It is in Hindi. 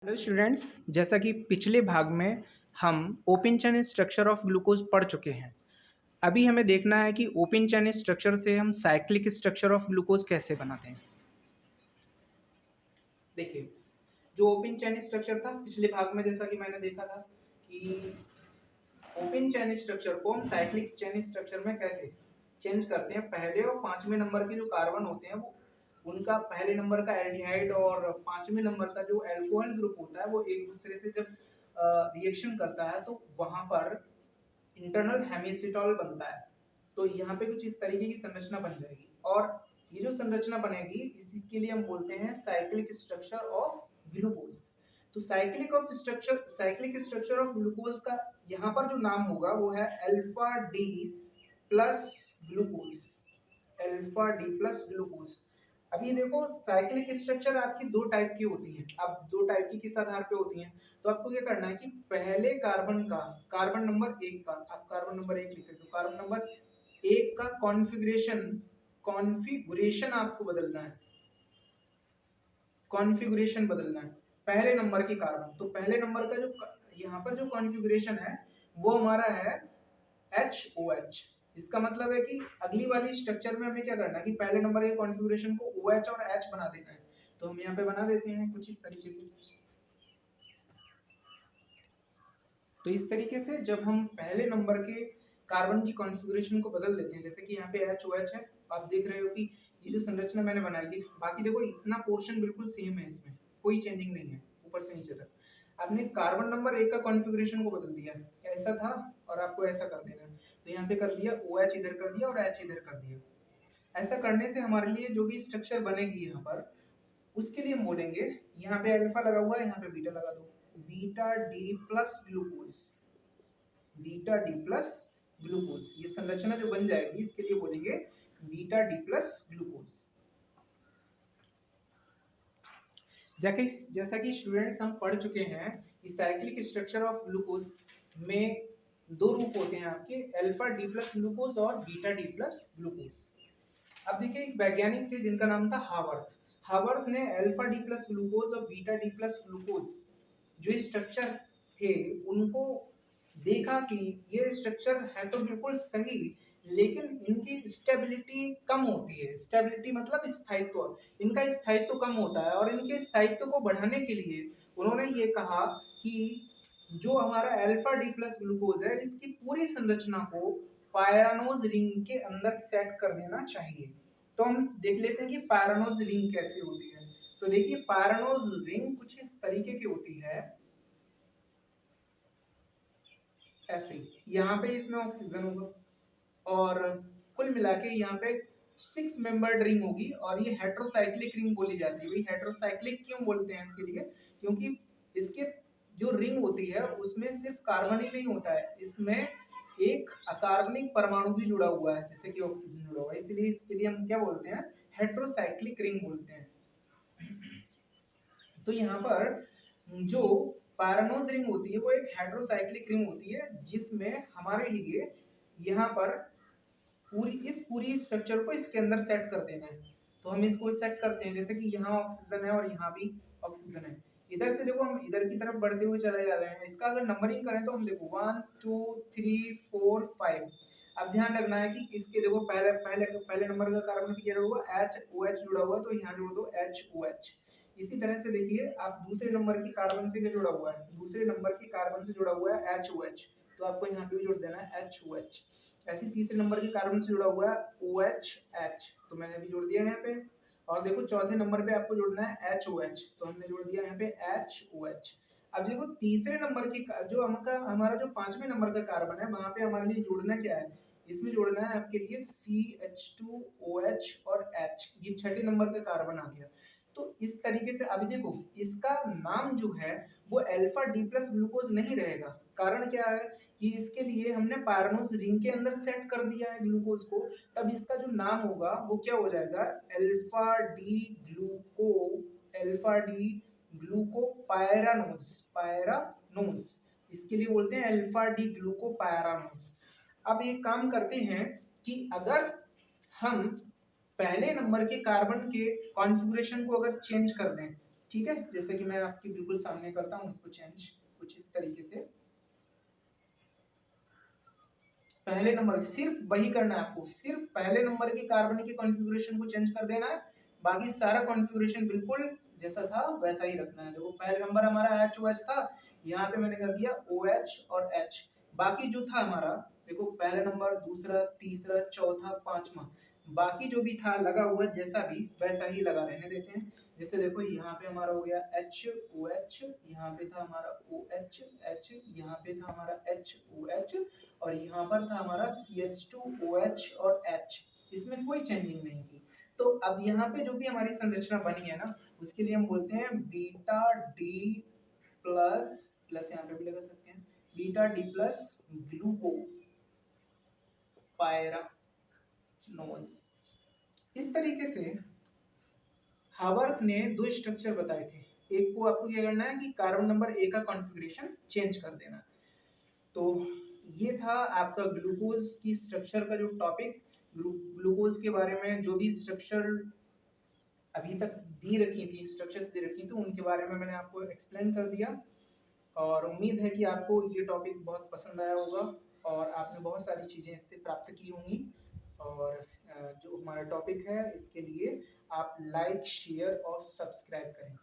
हेलो स्टूडेंट्स, जैसा कि पिछले भाग में हम open chain structure of glucose पढ़ चुके हैं। अभी हमें देखना है कि ओपन चेन स्ट्रक्चर से हम साइक्लिक स्ट्रक्चर ऑफ ग्लूकोज कैसे बनाते हैं। देखिए, जो ओपन चेन स्ट्रक्चर था पिछले भाग में, जैसा कि मैंने देखा था कि ओपन चेन स्ट्रक्चर को हम साइक्लिक चेन स्ट्रक्चर में कैसे चेंज करते हैं। पहले और पांचवें नंबर के जो कार्बन होते हैं वो उनका पहले नंबर का एल्डिहाइड और पांचवें नंबर का जो एल्कोहल ग्रुप होता है वो एक दूसरे से जब रिएक्शन करता है तो वहां पर इंटरनल हेमिसिटॉल बनता है। तो यहाँ पे कुछ इस तरीके की संरचना बन जाएगी और ये जो संरचना बनेगी इसके लिए हम बोलते हैं साइक्लिक स्ट्रक्चर ऑफ ग्लूकोज। तो साइक्लिक स्ट्रक्चर ऑफ ग्लूकोज का यहाँ पर जो नाम होगा वो है alpha D plus glucose. Alpha D plus glucose. अब ये देखो, साइक्लिक स्ट्रक्चर आपकी दो टाइप की होती है। अब दो टाइप की किस आधार पे होती हैं? तो आपको क्या करना है कि पहले कार्बन का, कार्बन नंबर एक का, आप कार्बन नंबर एक लिख सकते हो, कार्बन नंबर एक का कॉन्फ़िगरेशन आपको बदलना है। कॉन्फ़िगरेशन बदलना है पहले नंबर की कार्बन। तो पहले नंबर का जो यहाँ पर जो कॉन्फ़िगरेशन है वो हमारा है HOH। इसका मतलब है कि अगली वाली स्ट्रक्चर में हमें क्या करना है कि पहले नंबर के कॉन्फ़िगरेशन को OH और H बना देना है। तो हम यहाँ पे बना देते हैं कुछ इस तरीके से। तो इस तरीके से जब हम पहले नंबर के कार्बन की कॉन्फ़िगरेशन को बदल देते हैं, जैसे कि यहाँ पे HOH है, आप देख रहे हो कि ये जो संरचना मैंने बनाई है, बाकी देखो इतना पोर्शन बिल्कुल सेम है, इसमें कोई चेंजिंग नहीं है ऊपर से नीचे तक। आपने कार्बन नंबर एक का कॉन्फ़िगरेशन को बदल दिया, ऐसा था और आपको ऐसा कर देना है। तो यहाँ पे कर दिया, OH इधर कर दिया और H इधर कर दिया। ऐसा करने से हमारे लिए जो भी स्ट्रक्चर बनेगी यहाँ पर, उसके लिए हम बोलेंगे यहाँ पे अल्फा लगा हुआ है, यहाँ पे बीटा लगा दो, beta D plus glucose. Beta D plus glucose, ये संरचना जो बन जाएगी इसके लिए बोलेंगे बीटा डी प्लस ग्लूकोज। जैसा कि स्टूडेंट्स हम पढ़ चुके हैं कि साइक्लिक स्ट्रक्चर ऑफ ग्लूकोज में दो रूप होते हैं आपके, अल्फा डी प्लस ग्लूकोज और बीटा डी प्लस ग्लूकोज। अब देखिए, एक वैज्ञानिक थे जिनका नाम था हावर्थ। हावर्थ ने अल्फा डी प्लस ग्लूकोज और बीटा डी प्लस ग्लूकोज जो स्ट्रक्चर थे उनको देखा कि ये स्ट्रक्चर है तो बिल्कुल सही, लेकिन इनकी स्टेबिलिटी कम होती है। स्टेबिलिटी मतलब स्थायित्व, इनका स्थायित्व कम होता है और इनके स्थायित्व को बढ़ाने के लिए उन्होंने ये कहा कि जो हमारा अल्फा डी प्लस ग्लूकोज है इसकी पूरी संरचना को पायरानोज रिंग के अंदर सेट कर देना चाहिए। तो हम देख लेते हैं कि पायरानोज रिंग कैसे होती है। तो देखिए, पायरानोज रिंग कुछ इस तरीके की होती है, ऐसे ही। यहाँ पे इसमें ऑक्सीजन होगा और कुल मिला के यहाँ पे 6 मेंबर्ड रिंग होगी और ये हेट्रोसाइक्लिक रिंग बोली जाती है। हेट्रोसाइक्लिक क्यों बोलते हैं इसके लिए? क्योंकि इसके जो रिंग होती है उसमें सिर्फ कार्बन ही नहीं होता है, इसमें एक अकार्बनिक परमाणु भी जुड़ा हुआ है, जैसे कि ऑक्सीजन जुड़ा हुआ है, इसलिए इसके लिए हम क्या बोलते हैं? हेट्रोसाइक्लिक रिंग बोलते हैं। तो यहाँ पर जो पैरानोज रिंग होती है वो एक हेट्रोसाइक्लिक रिंग होती है जिसमें हमारे लिए यहाँ पर पूरी स्ट्रक्चर को इसके अंदर सेट कर देना है। तो हम इसको सेट करते हैं, जैसे कि यहाँ ऑक्सीजन है और यहाँ भी ऑक्सीजन है। इधर से देखो हम इधर की तरफ बढ़ते हुए चले जा रहे हैं। इसका अगर नंबरिंग करें तो हम देखो 1 2 3 4 5। अब ध्यान रखना है कि इसके देखो पहले पहले पहले नंबर का कार्बन भी क्या हुआ, HOH जुड़ा हुआ है, तो यहाँ जोड़ दो HOH। इसी तरह से देखिए, आप दूसरे नंबर की कार्बन से क्या जुड़ा हुआ है, दूसरे नंबर की कार्बन से जुड़ा हुआ है HOH, तो आपको यहाँ पे भी जोड़ देना है HOH। ऐसे तीसरे नंबर के कार्बन से जुड़ा हुआ है OHH, तो मैंने भी जोड़ दिया यहाँ पे। और देखो चौथे नंबर पे आपको जोड़ना है HOH, तो हमने जोड़ दिया यहाँ पे HOH। अब देखो तीसरे नंबर की जो हमारा जो पांचवें नंबर का कार्बन है वहां पे हमारे लिए जोड़ना क्या है, इसमें जोड़ना है आपके लिए CH2OH और H, ये छठे नंबर का कार्बन आ गया। तो इस तरीके से अभी देखो इसका नाम जो है वो अल्फा डी प्लस ग्लूकोज नहीं रहेगा। कारण क्या है कि इसके लिए हमने पायरानोज रिंग के अंदर सेट कर दिया है ग्लूकोज को, तब इसका जो नाम होगा वो क्या हो जाएगा, alpha D ग्लूको, alpha D ग्लूको pyranose, pyranose. इसके लिए बोलते हैं अल्फा डी ग्लूको पायरानोज। अब एक काम करते हैं कि अगर हम पहले नंबर के कार्बन के कॉन्फ़िगरेशन को अगर चेंज कर दें, ठीक है, जैसे कि मैं आपके बिल्कुल सामने करता हूँ इसको चेंज कुछ इस तरीके से। पहले नंबर सिर्फ वही करना है आपको, सिर्फ पहले नंबर की कार्बन की कॉन्फ़िगरेशन को चेंज कर देना है, बाकी सारा कॉन्फ़िगरेशन बिल्कुल जैसा था वैसा ही रखना है। देखो पहले नंबर हमारा HOH था, यहाँ पे मैंने कर दिया OH और H। बाकी जो था हमारा, देखो पहले नंबर, दूसरा, तीसरा, चौथा, पांचवा, बाकी जो भी था लगा हुआ जैसा भी वैसा ही लगा रहने देते हैं। जैसे देखो यहाँ पे हमारा हो गया HOH, यहाँ पे था हमारा OH H, यहाँ पे था हमारा HOH, और यहाँ पर था हमारा CH2OH और H। इसमें कोई चेंजिंग नहीं थी। तो अब यहाँ पे जो भी हमारी संरचना बनी है ना, उसके लिए हम बोलते हैं बीटा डी प्लस, प्लस यहाँ पे भी लगा सकते हैं, बीटा डी प्लस ग्लूको पायरानोज। इस तरीके से हावर्थ ने दो स्ट्रक्चर बताए थे। एक को आपको क्या करना है कि कार्बन नंबर ए का कॉन्फ़िगरेशन चेंज कर देना। तो ये था आपका ग्लूकोज की स्ट्रक्चर का जो टॉपिक, ग्लूकोज के बारे में जो भी स्ट्रक्चर अभी तक दी रखी थी, स्ट्रक्चर्स दे रखी थी, उनके बारे में मैंने आपको एक्सप्लेन कर दिया। और उम्मीद है कि आपको ये टॉपिक बहुत पसंद आया होगा और आपने बहुत सारी चीज़ें इससे प्राप्त की होंगी। और जो हमारा टॉपिक है इसके लिए आप लाइक, शेयर और सब्सक्राइब करें।